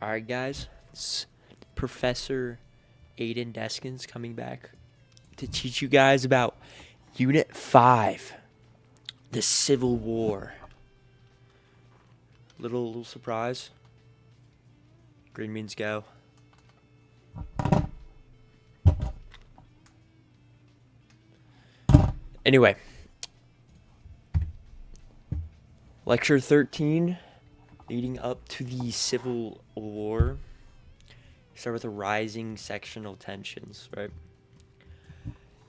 Alright, guys, it's Professor Aiden Deskins coming back to teach you guys about Unit 5, the Civil War. Little surprise. Green means go. Anyway, Lecture 13, leading up to the Civil War. Start with the rising sectional tensions, right?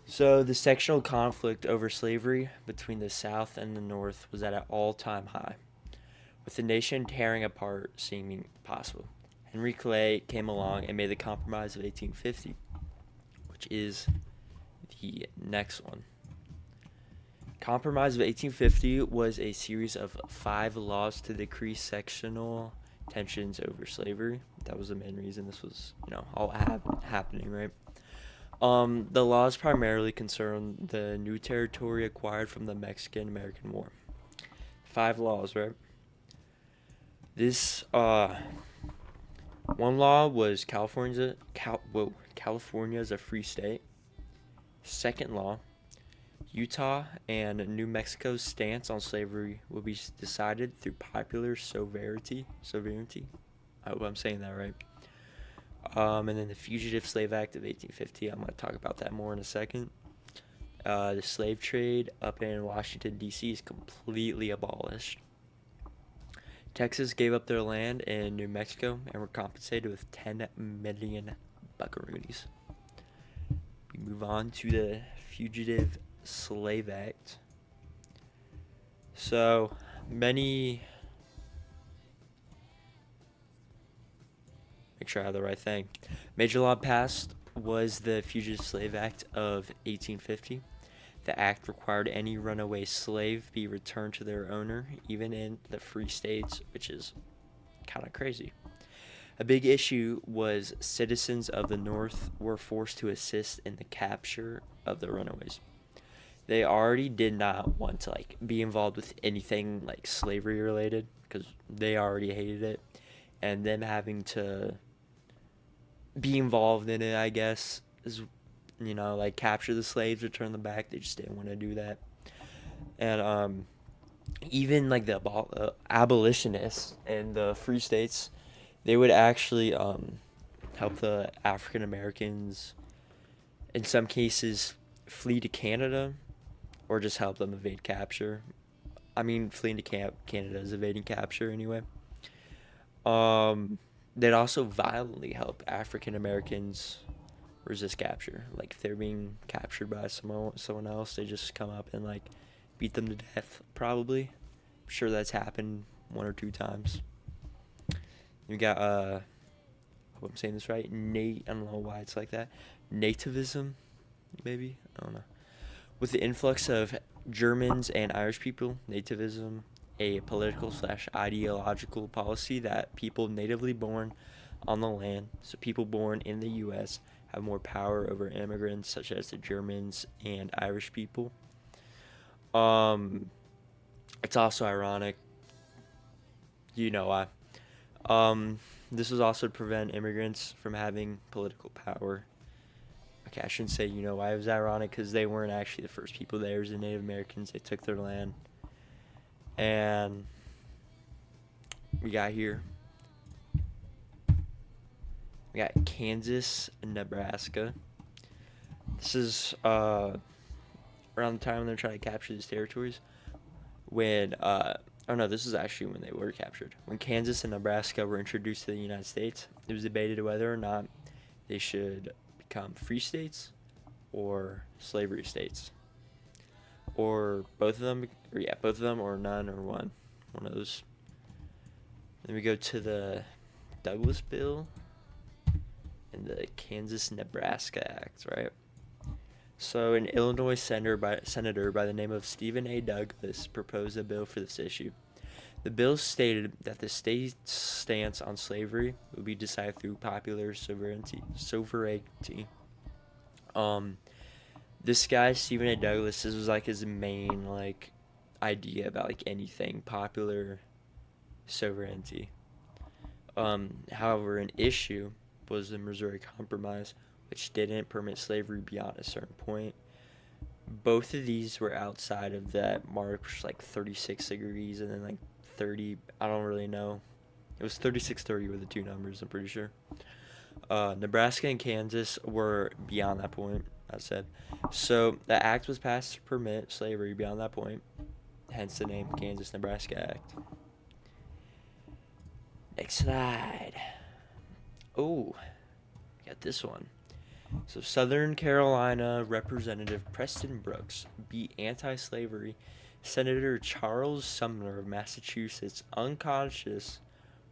So the sectional conflict over slavery between the South and the North was at an all-time high, with the nation tearing apart seeming possible. Henry Clay came along and made the Compromise of 1850, which is the next one. Compromise of 1850 was a series of 5 laws to decrease sectional tensions over slavery. That was the main reason this was, all happening, right? The laws primarily concern the new territory acquired from the Mexican-American War. 5 laws, right? This, one law was California's a free state. Second law, Utah and New Mexico's stance on slavery will be decided through popular sovereignty. I hope I'm saying that right. And then the Fugitive Slave Act of 1850. I'm going to talk about that more in a second. The slave trade up in Washington, D.C. is completely abolished. Texas gave up their land in New Mexico and were compensated with 10 million buckaroonies. We move on to the Fugitive Slave Act. So, make sure I have the right thing. Major law passed was the Fugitive Slave Act of 1850. The act required any runaway slave be returned to their owner, even in the free states, which is kind of crazy. A big issue was citizens of the North were forced to assist in the capture of the runaways. They already did not want to be involved with anything slavery related because they already hated it, and them having to be involved in it, I guess, is capture the slaves, return them back. They just didn't want to do that. And even the abolitionists in the free states, they would actually help the African Americans in some cases flee to Canada or just help them evade capture. I mean, fleeing to Canada is evading capture anyway. They'd also violently help African Americans resist capture. If they're being captured by someone else, they just come up and beat them to death. Probably, I'm sure that's happened 1 or 2 times. You got I hope I'm saying this right. I don't know why it's like that. Nativism, maybe, I don't know. With the influx of Germans and Irish people, nativism, a political/ideological policy that people natively born on the land, so people born in the U.S., have more power over immigrants such as the Germans and Irish people. It's also ironic, why. This was also to prevent immigrants from having political power. Okay, I shouldn't say why. It was ironic because they weren't actually the first people there. It was the Native Americans. They took their land. And we got Kansas and Nebraska. This is around the time when they're trying to capture these territories. This is actually when they were captured. When Kansas and Nebraska were introduced to the United States, it was debated whether or not they should become free states or slavery states. Or both of them, or none, or one of those. Then we go to the Douglas Bill and the Kansas-Nebraska Act, right? So an Illinois senator by the name of Stephen A. Douglas proposed a bill for this issue. The bill stated that the state's stance on slavery would be decided through popular sovereignty. This guy, Stephen A. Douglas, this was his main idea about anything popular sovereignty. However, an issue was the Missouri Compromise, which didn't permit slavery beyond a certain point. Both of these were outside of that mark, which was like 36 degrees, and then like 30. I don't really know. It was 36-30 were the two numbers, I'm pretty sure. Nebraska and Kansas were beyond that point, I said. So the act was passed to permit slavery beyond that point, hence the name Kansas Nebraska Act. Next slide. Oh, got this one. So Southern Carolina Representative Preston Brooks beat anti-slavery Senator Charles Sumner of Massachusetts unconscious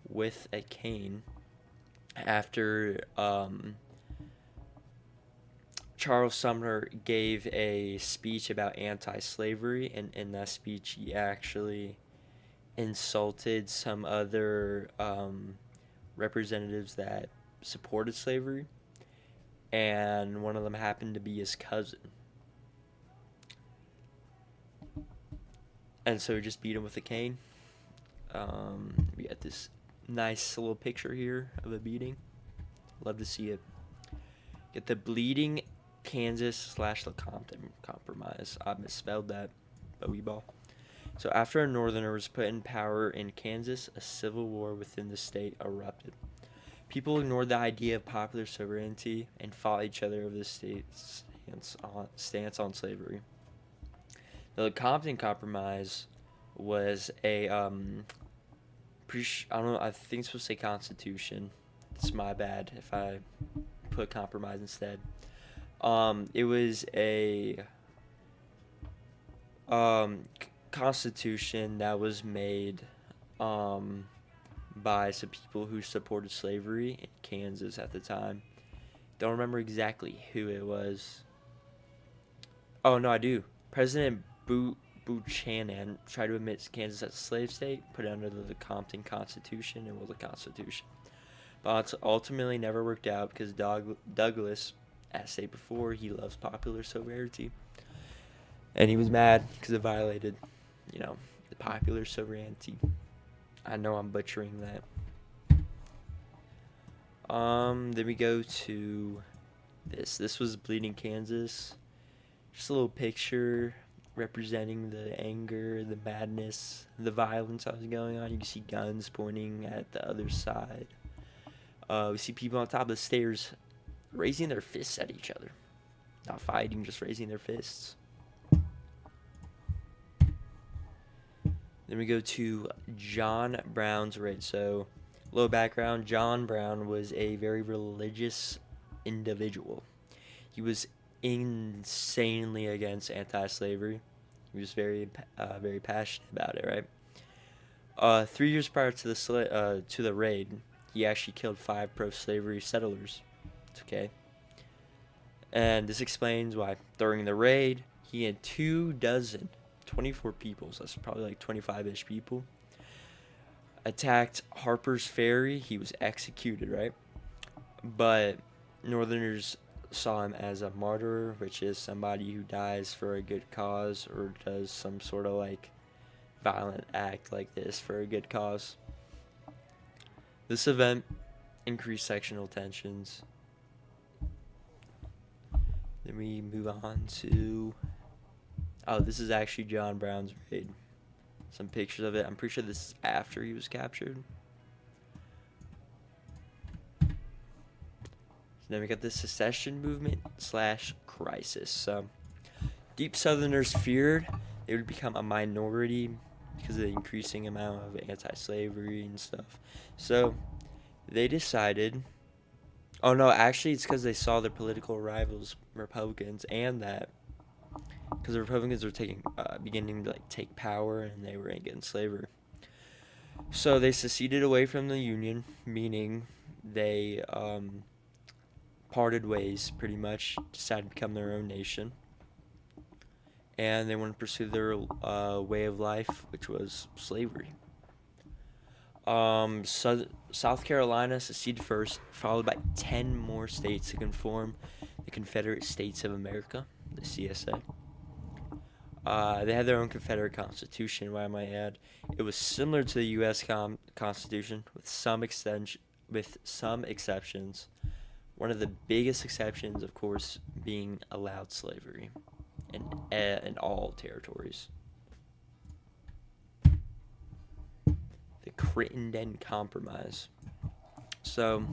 with a cane after Charles Sumner gave a speech about anti-slavery, and in that speech he actually insulted some other representatives that supported slavery, and one of them happened to be his cousin. And so he just beat him with a cane. We got this nice little picture here of a beating. Love to see it. Get the bleeding Kansas/Lecompton Compromise. I misspelled that, but we ball. So after a northerner was put in power in Kansas, a civil war within the state erupted. People ignored the idea of popular sovereignty and fought each other over the state's stance on slavery. The Lecompton Compromise was a I don't know. I think it's supposed to say Constitution. It's my bad if I put compromise instead. It was a constitution that was made by some people who supported slavery in Kansas at the time. Don't remember exactly who it was. Oh no, I do. President Buchanan tried to admit Kansas as a slave state, put it under the Lecompton Constitution. It was a constitution, but ultimately never worked out because Douglas, as stated before, he loves popular sovereignty, and he was mad because it violated, the popular sovereignty. I know I'm butchering that. Then we go to this. This was Bleeding Kansas. Just a little picture representing the anger, the madness, the violence that was going on. You can see guns pointing at the other side. We see people on top of the stairs raising their fists at each other. Not fighting, just raising their fists. Then we go to John Brown's raid. So, little background, John Brown was a very religious individual. He was insanely against anti-slavery. He was very passionate about it, right? 3 years prior to the raid, he actually killed 5 pro-slavery settlers. It's okay. And this explains why during the raid, he had 24 people, so that's probably like 25-ish people, attacked Harper's Ferry. He was executed, right? But Northerners saw him as a martyr, which is somebody who dies for a good cause or does some sort of like violent act like this for a good cause. This event increased sectional tensions. Then we move on to... Oh, this is actually John Brown's raid. Some pictures of it. I'm pretty sure this is after he was captured. Then we got the secession movement / crisis. So, deep Southerners feared they would become a minority because of the increasing amount of anti-slavery and stuff. So, they decided... Oh, no, actually, it's because they saw their political rivals, Republicans, and that... Because the Republicans were beginning to take power, and they were against slavery. So, they seceded away from the Union, meaning they... parted ways, pretty much, decided to become their own nation, and they wanted to pursue their way of life, which was slavery. South Carolina seceded first, followed by 10 more states to conform the Confederate States of America, the CSA. They had their own Confederate Constitution, I might add. It was similar to the U.S. Constitution with some exceptions. One of the biggest exceptions, of course, being allowed slavery in all territories. The Crittenden Compromise. So,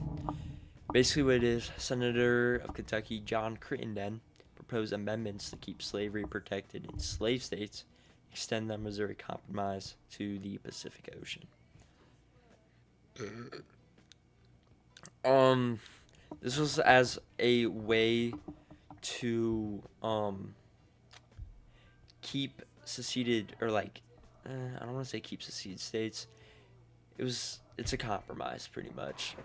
basically, what it is, Senator of Kentucky John Crittenden proposed amendments to keep slavery protected in slave states, extend the Missouri Compromise to the Pacific Ocean. This was as a way to keep seceded, or like, I don't want to say keep seceded states. It's a compromise, pretty much.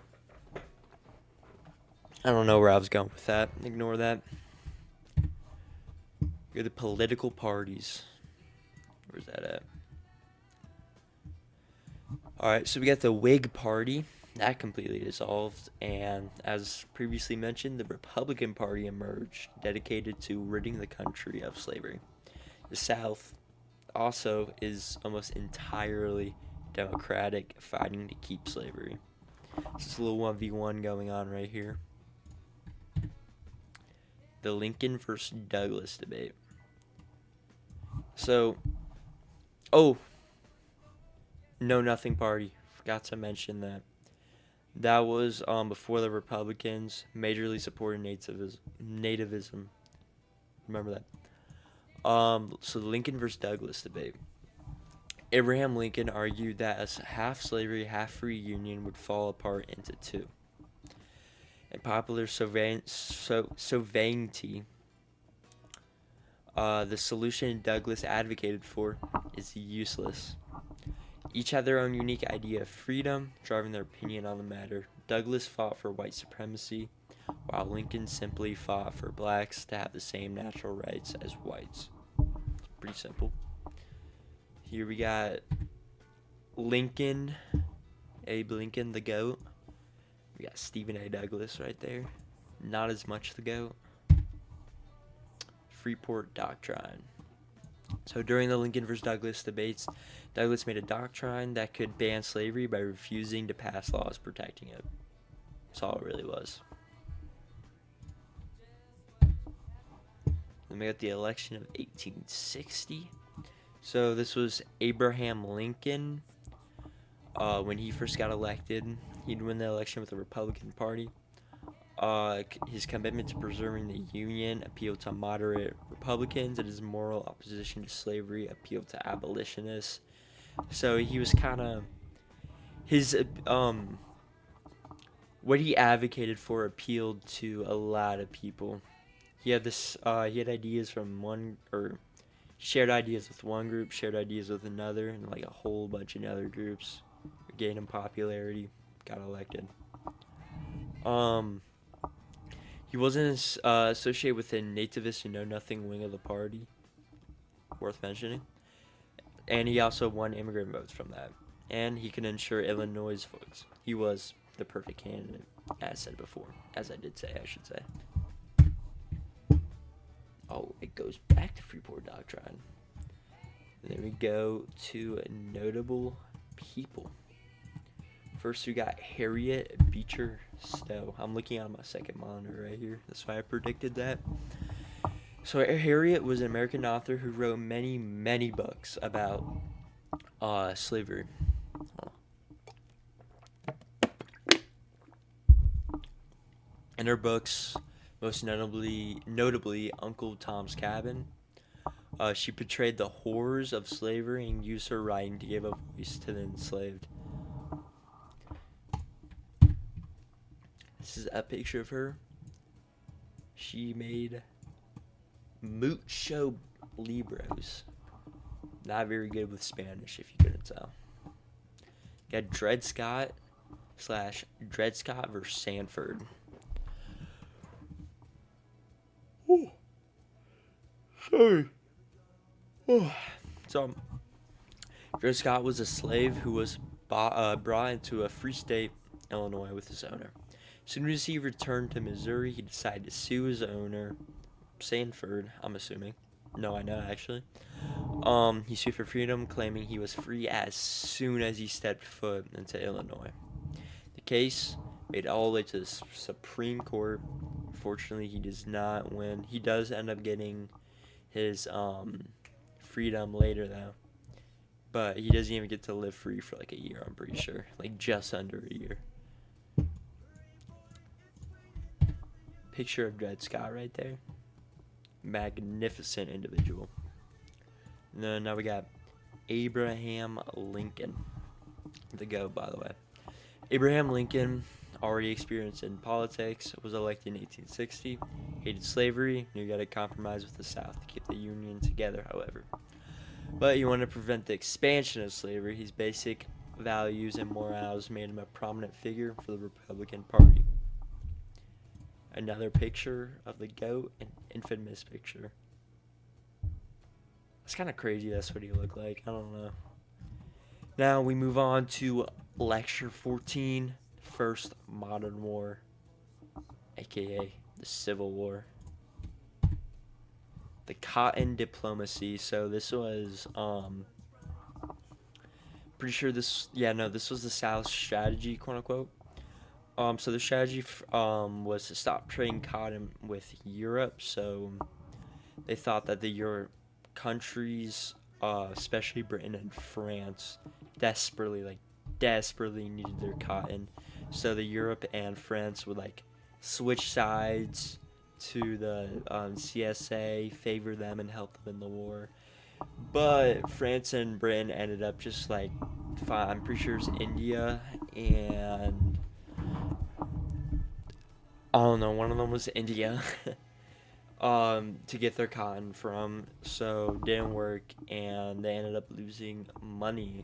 I don't know where I was going with that. Ignore that. You're the political parties. Where's that at? Alright, so we got the Whig Party. That completely dissolved. And as previously mentioned, the Republican Party emerged, dedicated to ridding the country of slavery. The South also is almost entirely Democratic, fighting to keep slavery. This is a little 1v1 going on right here. The Lincoln versus Douglas debate. So, Know Nothing Party. Forgot to mention that. That was before the Republicans majorly supported nativism. Remember that. So the Lincoln versus Douglas debate. Abraham Lincoln argued that a half slavery, half free union would fall apart into two. And popular sovereignty, the solution Douglas advocated for, is useless. Each had their own unique idea of freedom, driving their opinion on the matter. Douglas fought for white supremacy, while Lincoln simply fought for blacks to have the same natural rights as whites. Pretty simple. Here we got Lincoln, Abe Lincoln, the GOAT. We got Stephen A. Douglas right there. Not as much the GOAT. Freeport Doctrine. So during the Lincoln versus Douglas debates, Douglas made a doctrine that could ban slavery by refusing to pass laws protecting it. That's all it really was. Then we got the election of 1860. So this was Abraham Lincoln. When he first got elected, he'd win the election with the Republican Party. His commitment to preserving the Union appealed to moderate Republicans, and his moral opposition to slavery appealed to abolitionists. So he was kind of what he advocated for appealed to a lot of people. He had ideas from shared ideas with one group, shared ideas with another, and like a whole bunch of other groups. Gained him popularity, got elected. He wasn't associated with the nativist and know nothing wing of the party, worth mentioning. And he also won immigrant votes from that. And he could ensure Illinois' votes. He was the perfect candidate, as I did say, I should say. Oh, it goes back to Freeport Doctrine. And then we go to notable people. First, we got Harriet Beecher Stowe. I'm looking on my second monitor right here. That's why I predicted that. So Harriet was an American author who wrote many, many books about slavery. In her books, most notably Uncle Tom's Cabin, she portrayed the horrors of slavery and used her writing to give a voice to the enslaved. This is a picture of her. She made mucho libros. Not very good with Spanish, if you couldn't tell. Got Dred Scott versus Sanford. Oh, sorry. Oh. So, Dred Scott was a slave who was brought into a free state, Illinois, with his owner. As soon as he returned to Missouri, he decided to sue his owner, Sanford, I'm assuming, No, I know actually. He sued for freedom, claiming he was free as soon as he stepped foot into Illinois. The case made it all the way to the Supreme Court. Unfortunately, he does not win. He does end up getting his freedom later though, but he doesn't even get to live free for like a year. I'm pretty sure, like just under a year. Picture of Dred Scott right there. Magnificent individual. And then now we got Abraham Lincoln, the GOAT, by the way. Abraham Lincoln, already experienced in politics, was elected in 1860. Hated slavery, knew he got to compromise with the South to keep the Union together, however. But he wanted to prevent the expansion of slavery. His basic values and morals made him a prominent figure for the Republican Party. Another picture of the GOAT, an infamous picture. It's kind of crazy that's what he looked like. I don't know. Now we move on to Lecture 14, First Modern War, aka the Civil War. The Cotton Diplomacy. So this was, pretty sure this, this was the South's strategy, quote unquote. So the strategy was to stop trading cotton with Europe. So they thought that the Europe countries, especially Britain and France, desperately needed their cotton. So the Europe and France would like switch sides to the CSA, favor them and help them in the war. But France and Britain ended up just like, I'm pretty sure it's India and I don't know, one of them was India. To get their cotton from, so didn't work, and they ended up losing money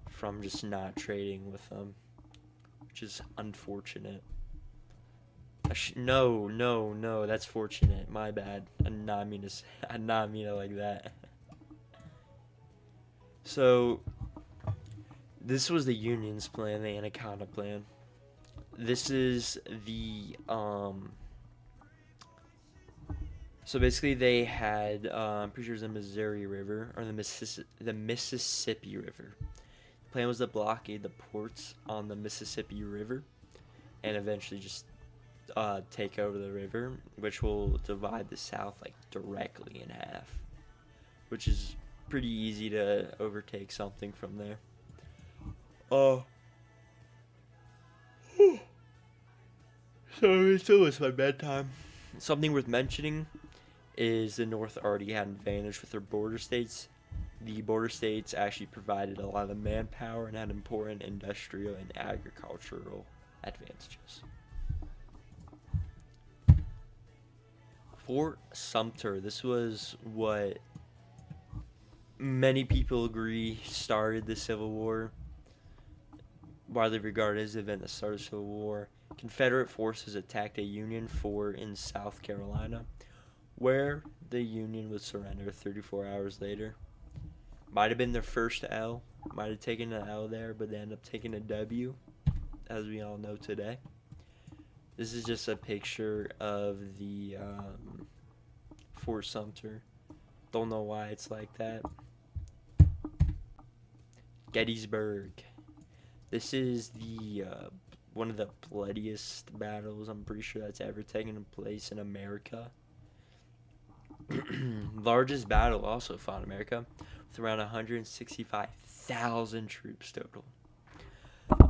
from just not trading with them, which is unfortunate. No, that's fortunate. My bad. I did not mean it like that. So this was the Union's plan, the Anaconda plan. This is the So basically, they had, I'm pretty sure it was the Missouri River or the Mississippi River. The plan was to blockade the ports on the Mississippi River, and eventually just take over the river, which will divide the South like directly in half, which is pretty easy to overtake something from there. Oh, so it's almost my bedtime. Something worth mentioning is the North already had an advantage with their border states. The border states actually provided a lot of manpower and had important industrial and agricultural advantages. Fort Sumter, this was what many people agree started the Civil War, widely regarded as the event that started the Civil War. Confederate forces attacked a Union fort in South Carolina, where the Union would surrender 34 hours later. Might have been their first L, might have taken an L there, but they ended up taking a W, as we all know today. This is just a picture of the Fort Sumter. Don't know why it's like that. Gettysburg. This is the one of the bloodiest battles I'm pretty sure that's ever taken place in America. Largest battle also fought in America, with around 165,000 troops total.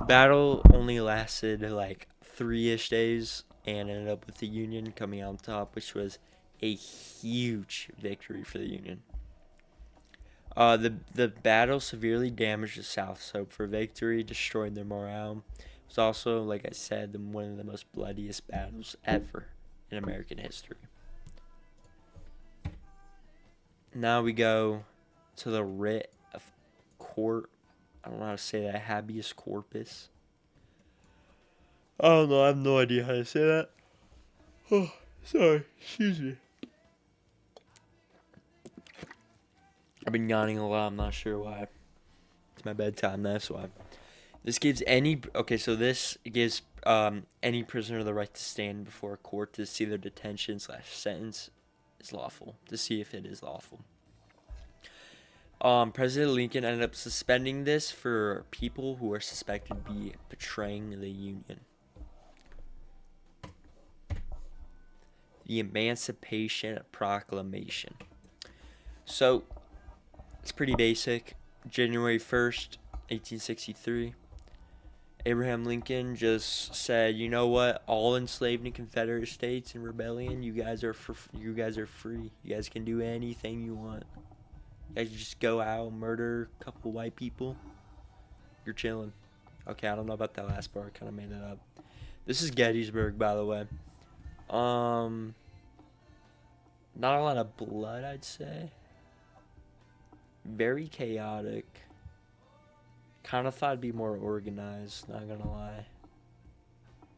Battle only lasted like 3-ish days and ended up with the Union coming out on top, which was a huge victory for the Union. The battle severely damaged the South's hope for victory, destroying their morale. It was also, like I said, one of the most bloodiest battles ever in American history. Now we go to the writ of court. I don't know how to say that. Habeas corpus. I don't know. I have no idea how to say that. Oh, sorry. Excuse me. I've been yawning a lot. I'm not sure why. It's my bedtime. That's why. This gives any any prisoner the right to stand before a court to see their detention/sentence is lawful, to see if it is lawful. President Lincoln ended up suspending this for people who are suspected to be betraying the Union. The Emancipation Proclamation. So, it's pretty basic. January 1st, 1863. Abraham Lincoln just said, you know what? All enslaved in Confederate states in rebellion, you guys are free. You guys can do anything you want. You guys just go out, murder a couple white people. You're chilling. Okay, I don't know about that last part. I kind of made it up. This is Gettysburg, by the way. Not a lot of blood, I'd say. Very chaotic. Kind of thought it'd be more organized, not gonna lie.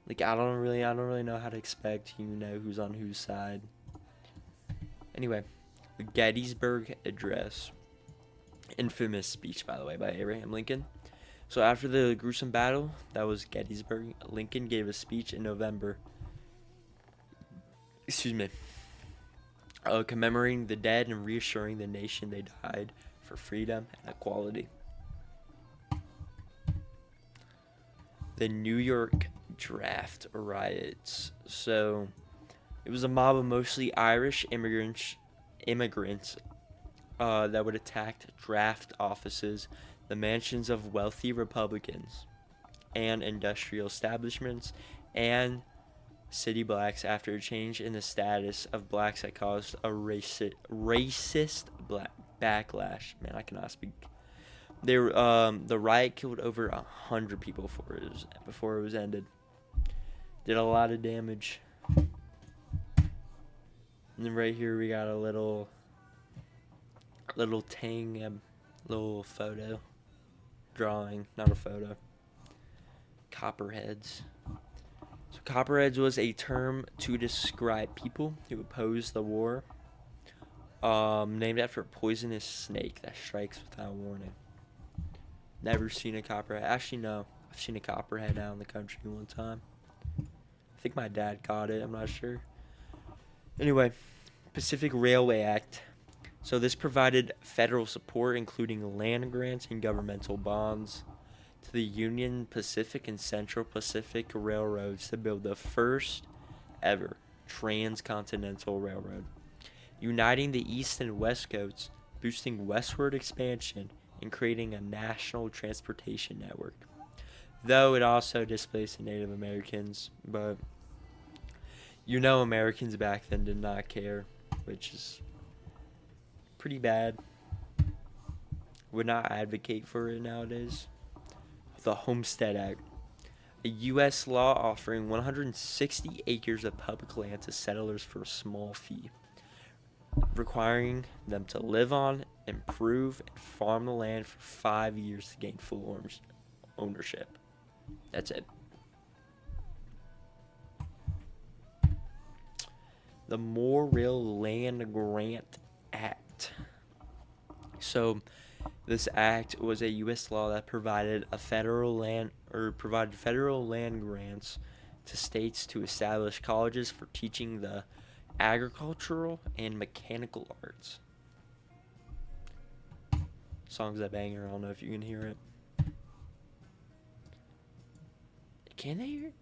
Like, I don't really know how to expect who's on whose side. Anyway, the Gettysburg Address. Infamous speech, by the way, by Abraham Lincoln. So after the gruesome battle, that was Gettysburg, Lincoln gave a speech in November. Commemorating the dead and reassuring the nation they died for freedom and equality. The New York draft riots. So it was a mob of mostly Irish immigrants that would attack draft offices, the mansions of wealthy Republicans, and industrial establishments, and city blacks after a change in the status of blacks that caused a racist backlash. Man, I cannot speak. The riot killed over 100 people before it was ended. Did a lot of damage. And then right here we got a little little photo drawing, not a photo. Copperheads. So Copperheads was a term to describe people who opposed the war, named after a poisonous snake that strikes without warning. Never seen a copperhead. Actually, no. I've seen a copperhead out in the country one time. I think my dad caught it. I'm not sure. Anyway, Pacific Railway Act. So this provided federal support, including land grants and governmental bonds, to the Union Pacific and Central Pacific Railroads to build the first ever transcontinental railroad, uniting the East and West coasts, boosting westward expansion, and creating a national transportation network. Though it also displaced the Native Americans, but Americans back then did not care, which is pretty bad. Would not advocate for it nowadays. The Homestead Act, a U.S. law offering 160 acres of public land to settlers for a small fee, requiring them to live on, improve, and farm the land for 5 years to gain full ownership. That's it. The Morrill Land Grant Act. So, this act was a U.S. law that provided federal land grants to states to establish colleges for teaching the agricultural and mechanical arts. Song's a banger. I don't know if you can hear it. Can they hear it?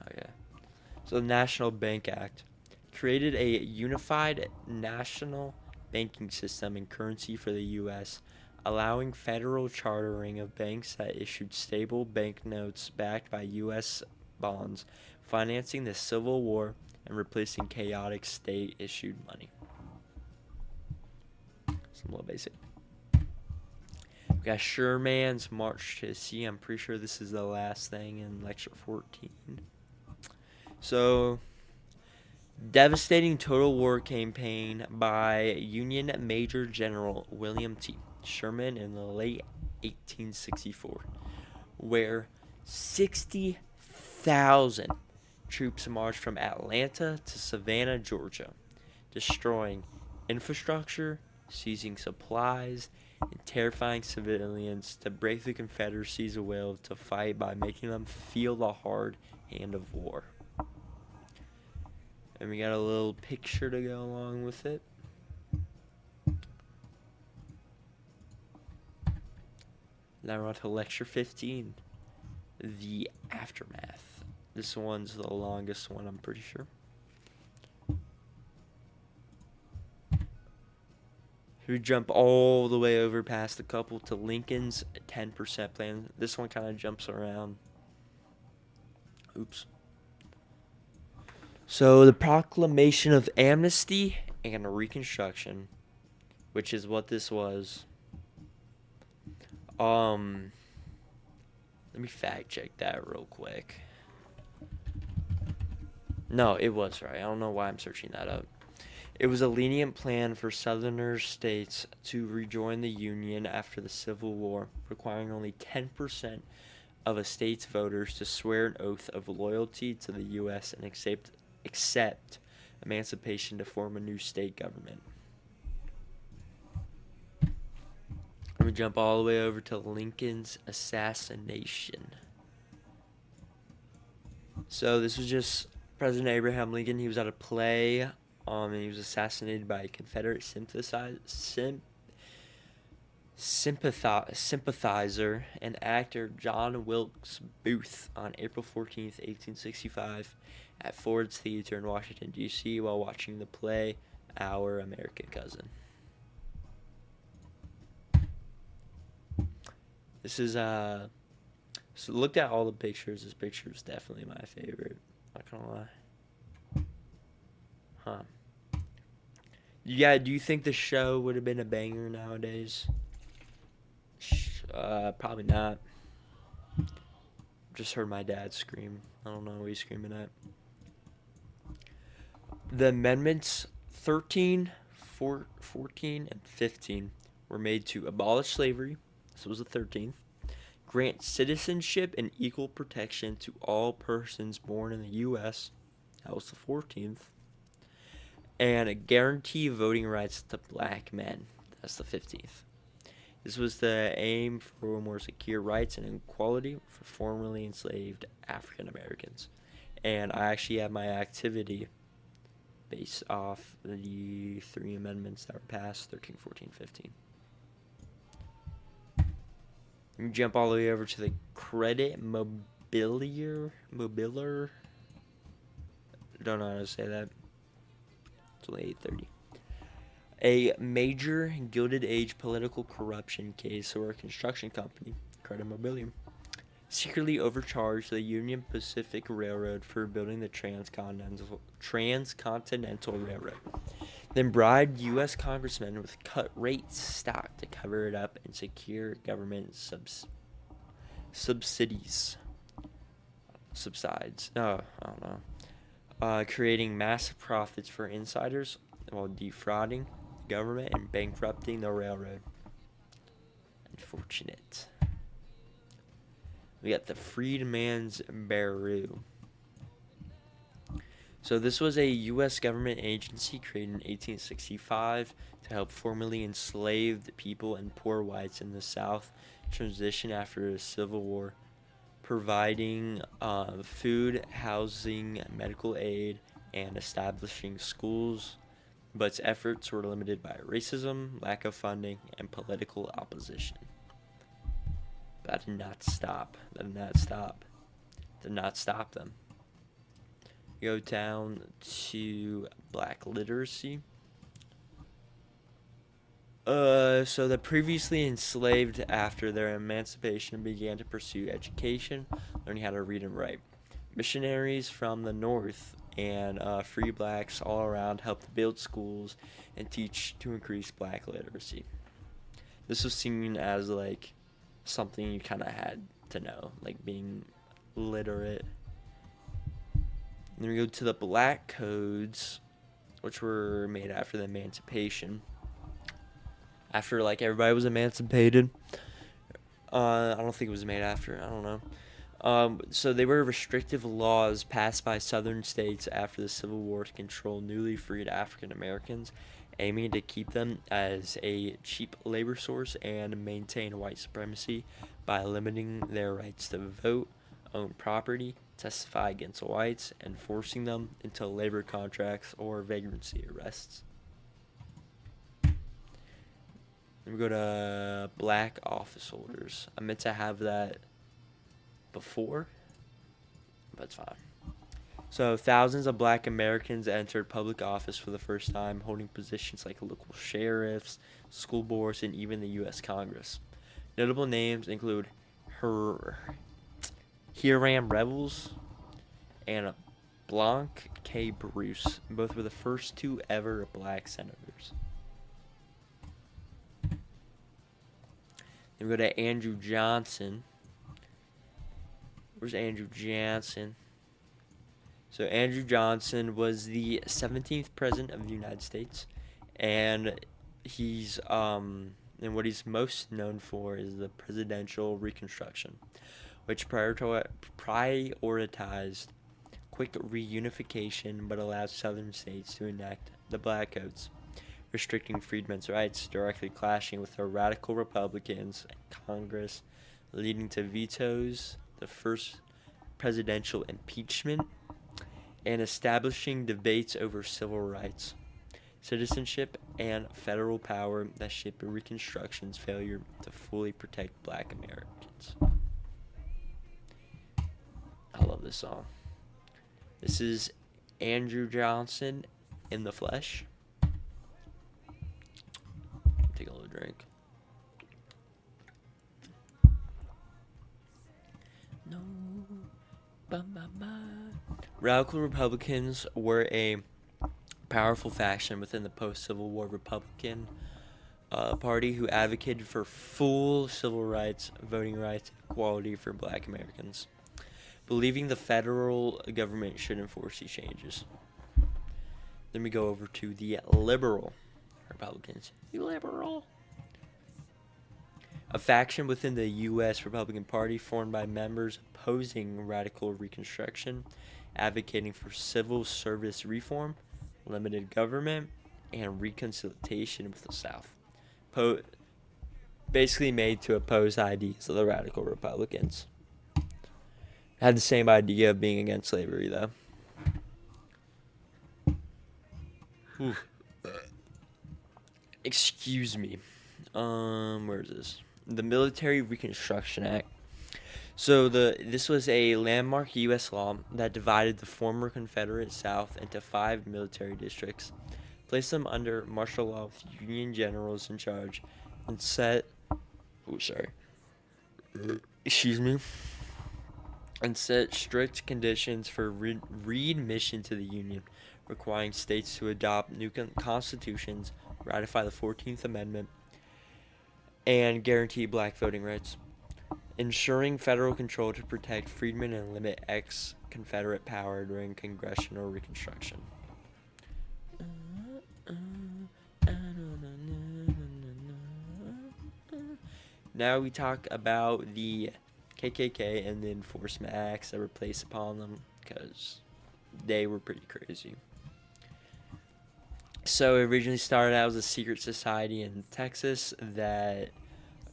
Oh, yeah. So the National Bank Act created a unified national banking system and currency for the U.S., allowing federal chartering of banks that issued stable banknotes backed by U.S. bonds, financing the Civil War and replacing chaotic state-issued money. Some little basic. We got Sherman's March to the Sea. I'm pretty sure this is the last thing in Lecture 14. So, devastating total war campaign by Union Major General William T. Sherman in the late 1864, where 60,000 troops marched from Atlanta to Savannah, Georgia, destroying infrastructure, seizing supplies, and terrifying civilians to break the Confederacy's will to fight by making them feel the hard hand of war. And we got a little picture to go along with it. Now we're on to lecture 15, the aftermath. This one's the longest one, I'm pretty sure. We jump all the way over past the couple to Lincoln's 10% plan. This one kind of jumps around. Oops. So the Proclamation of Amnesty and Reconstruction, which is what this was. Let me fact check that real quick. No, it was right. I don't know why I'm searching that up. It was a lenient plan for Southern states to rejoin the Union after the Civil War, requiring only 10% of a state's voters to swear an oath of loyalty to the U.S. and accept emancipation to form a new state government. We jump all the way over to Lincoln's assassination. So this was just President Abraham Lincoln. He was at a play. And he was assassinated by a Confederate sympathizer and actor John Wilkes Booth on April 14th, 1865, at Ford's Theater in Washington, D.C., while watching the play Our American Cousin. This is, so looked at all the pictures. This picture is definitely my favorite. Not gonna lie. Huh. Yeah, do you think the show would have been a banger nowadays? Probably not. Just heard my dad scream. I don't know what he's screaming at. The amendments 13, 14, and 15 were made to abolish slavery. This was the 13th. Grant citizenship and equal protection to all persons born in the U.S. That was the 14th. And guarantee voting rights to black men. That's the 15th. This was the aim for more secure rights and equality for formerly enslaved African Americans. And I actually have my activity based off the 3 amendments that were passed, 13, 14, 15. You jump all the way over to the credit mobilier. Don't know how to say that. It's only 8:30. A major Gilded Age political corruption case where a construction company, Credit Mobilium, secretly overcharged the Union Pacific Railroad for building the Transcontinental Railroad, then bribed U.S. congressmen with cut-rate stock to cover it up and secure government subsidies. Subsides. I don't know. Creating massive profits for insiders while defrauding the government and bankrupting the railroad. Unfortunate. We got the Freedmen's Bureau. So this was a U.S. government agency created in 1865 to help formerly enslaved people and poor whites in the South transition after the Civil War, providing food, housing, medical aid, and establishing schools, but its efforts were limited by racism, lack of funding, and political opposition. That did not stop. Did not stop them. Go down to black literacy. So the previously enslaved, after their emancipation, began to pursue education, learning how to read and write. Missionaries from the North and free blacks all around helped build schools and teach to increase black literacy. This was seen as like something you kind of had to know, like being literate. And then we go to the black codes, which were made after the emancipation. After like everybody was emancipated. I don't think it was made after. I don't know. So they were restrictive laws passed by southern states after the Civil War to control newly freed African Americans, aiming to keep them as a cheap labor source and maintain white supremacy by limiting their rights to vote, own property, testify against whites and forcing them into labor contracts or vagrancy arrests. Then we go to black office holders. I meant to have that before, but it's fine. So thousands of black Americans entered public office for the first time, holding positions like local sheriffs, school boards, and even the U.S. Congress. Notable names include Hiram Revels and Blanc K. Bruce. Both were the first two ever black senators. Then we go to Andrew Johnson. Where's Andrew Johnson? So Andrew Johnson was the 17th president of the United States, and he's and what he's most known for is the presidential Reconstruction, which prioritized quick reunification but allowed southern states to enact the Black Codes, restricting freedmen's rights, directly clashing with the radical Republicans in Congress, leading to vetoes, the first presidential impeachment, and establishing debates over civil rights, citizenship, and federal power that shaped Reconstruction's failure to fully protect black Americans. I love this song. This is Andrew Johnson in the flesh. Take a little drink. No. Radical Republicans were a powerful faction within the post-Civil War Republican Party who advocated for full civil rights, voting rights, and equality for black Americans, believing the federal government should enforce these changes. Then we go over to the liberal Republicans. A faction within the U.S. Republican Party formed by members opposing radical Reconstruction, advocating for civil service reform, limited government, and reconciliation with the South. Basically made to oppose ideas of the radical Republicans. Had the same idea of being against slavery, though. Excuse me. Where is this? The Military Reconstruction Act. So this was a landmark U.S. law that divided the former Confederate South into 5 military districts, placed them under martial law with Union generals in charge, and set strict conditions for readmission to the Union, requiring states to adopt new constitutions, ratify the 14th Amendment, and guarantee black voting rights, ensuring federal control to protect freedmen and limit ex-Confederate power during congressional Reconstruction. Now we talk about the KKK and the enforcement acts that were placed upon them, because they were pretty crazy. So it originally started out as a secret society in Texas that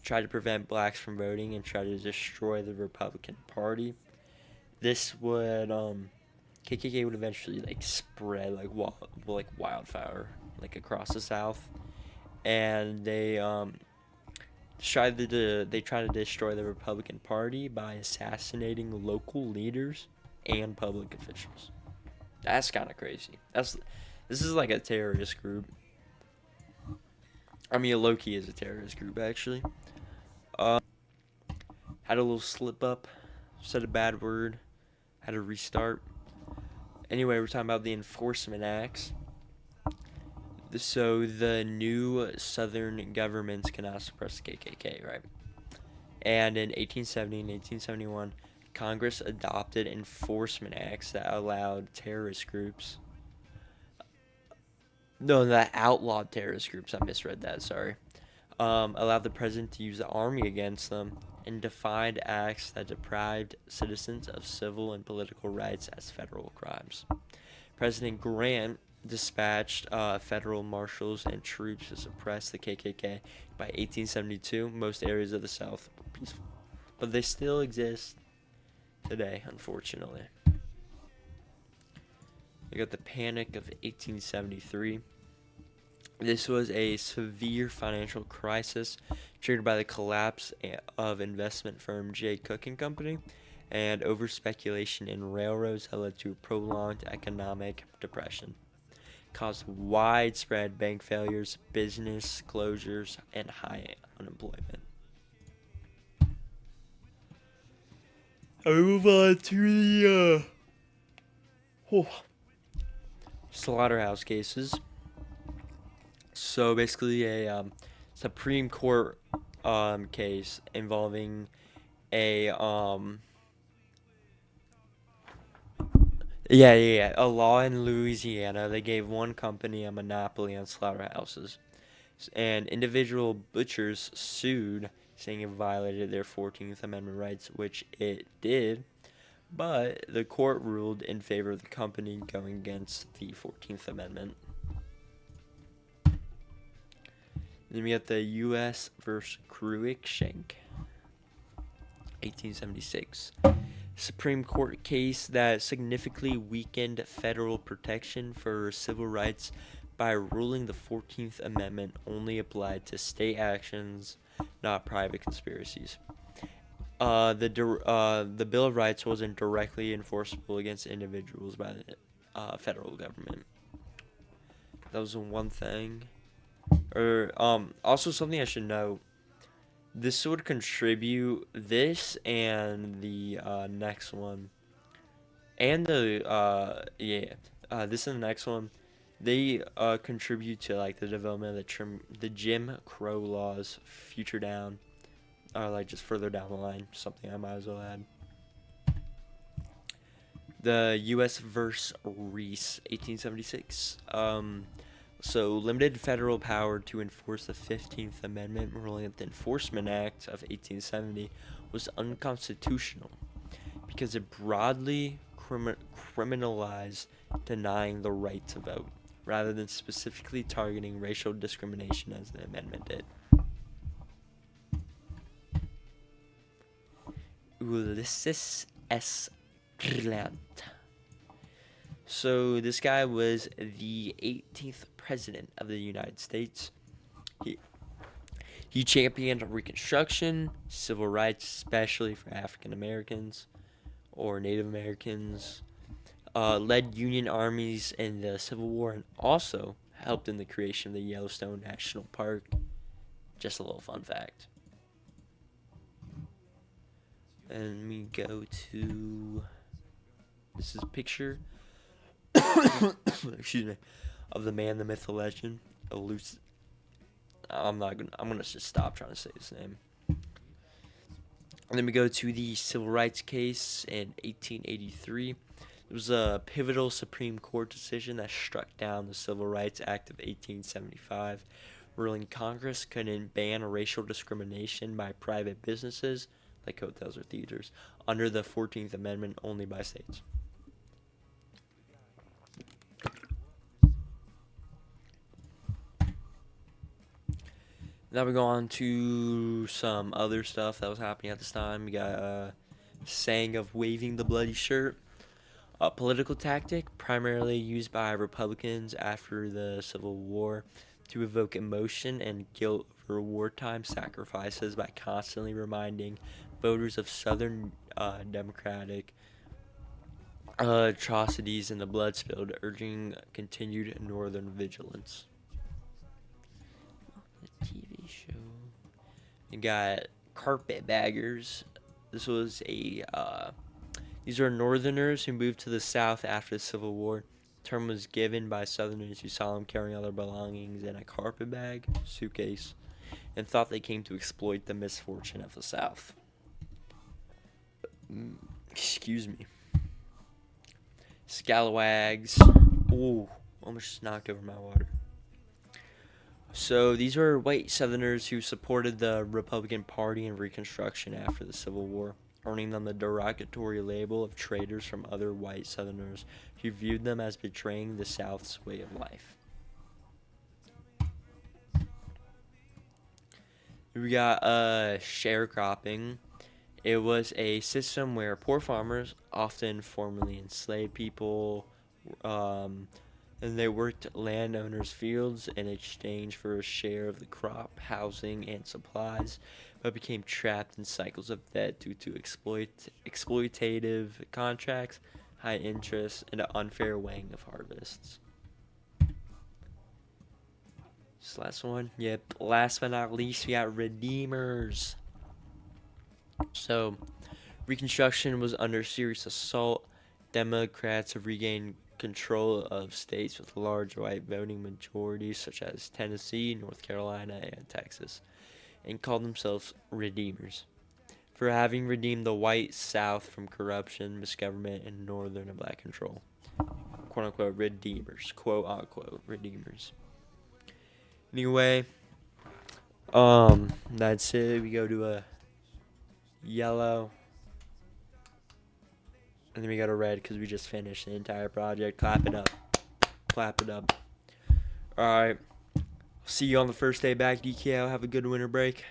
tried to prevent blacks from voting and tried to destroy the Republican Party. This would KKK would eventually spread like wildfire across the South, and they tried to destroy the Republican Party by assassinating local leaders and public officials. That's kind of crazy. This is like a terrorist group. I mean, low-key is a terrorist group, actually. Had a little slip up, said a bad word, had to restart. Anyway, we're talking about the enforcement acts. So the new southern governments cannot suppress the KKK, right? And in 1870 and 1871, Congress adopted enforcement acts that allowed terrorist groups. No, that outlawed terrorist groups. I misread that, sorry. Allowed the president to use the army against them, and defined acts that deprived citizens of civil and political rights as federal crimes. President Grant dispatched federal marshals and troops to suppress the KKK. By 1872, most areas of the South were peaceful. But they still exist today, unfortunately. We got the Panic of 1873. This was a severe financial crisis triggered by the collapse of investment firm J. Cook and Company and over speculation in railroads that led to a prolonged economic depression. Caused widespread bank failures, business closures, and high unemployment. I move on to the slaughterhouse cases. So basically, a Supreme Court case involving a a law in Louisiana. They gave one company a monopoly on slaughterhouses, and individual butchers sued, saying it violated their 14th Amendment rights, which it did. But the court ruled in favor of the company, going against the 14th Amendment. Then we got the U.S. versus Cruikshank, 1876. Supreme Court case that significantly weakened federal protection for civil rights by ruling the 14th Amendment only applied to state actions, not private conspiracies. The Bill of Rights wasn't directly enforceable against individuals by the federal government. That was one thing. Also something I should note. This would contribute, this and the next one, and this and the next one, they contribute to like the development of the Jim Crow laws future down, like just further down the line. Something I might as well add. The U.S. versus Reese, 1876. So, limited federal power to enforce the 15th Amendment, ruling that the Enforcement Act of 1870 was unconstitutional because it broadly criminalized denying the right to vote, rather than specifically targeting racial discrimination as the amendment did. Ulysses S. Grant. So this guy was the 18th president of the United States. He championed Reconstruction, civil rights, especially for African Americans or Native Americans, led Union armies in the Civil War, and also helped in the creation of the Yellowstone National Park. Just a little fun fact. And we go to, this is a picture excuse me, of the man, the myth, the legend, Ulysses. I'm gonna just stop trying to say his name. And then we go to the civil rights case in 1883. It was a pivotal Supreme Court decision that struck down the Civil Rights Act of 1875, ruling Congress couldn't ban racial discrimination by private businesses, like hotels or theaters, under the 14th Amendment, only by states. Now we go on to some other stuff that was happening at this time. We got saying of waving the bloody shirt, a political tactic primarily used by Republicans after the Civil War to evoke emotion and guilt for wartime sacrifices by constantly reminding voters of Southern Democratic atrocities and the blood spilled, urging continued Northern vigilance. The TV show. You got Carpetbaggers. This was these are Northerners who moved to the South after the Civil War. The term was given by Southerners who saw them carrying all their belongings in a carpet bag, suitcase, and thought they came to exploit the misfortune of the South. Excuse me. Scalawags. Ooh, almost knocked over my water. So these were white Southerners who supported the Republican Party in Reconstruction after the Civil War, earning them the derogatory label of traitors from other white Southerners who viewed them as betraying the South's way of life. We got sharecropping It was a system where poor farmers, often formerly enslaved people, um, and they worked landowners' fields in exchange for a share of the crop, housing, and supplies, but became trapped in cycles of debt due to exploitative contracts, high interest, and an unfair weighing of harvests. This last one, yep. Last but not least, we got redeemers. So, Reconstruction was under serious assault. Democrats have regained control of states with large white voting majorities, such as Tennessee, North Carolina, and Texas, and called themselves Redeemers for having redeemed the white South from corruption, misgovernment, and Northern and black control. "Quote unquote Redeemers." "Quote unquote Redeemers." Anyway, that's it. We go to a yellow. And then we got a red because we just finished the entire project. Clap it up. Clap it up. Alright. See you on the first day back, DKL. Have a good winter break.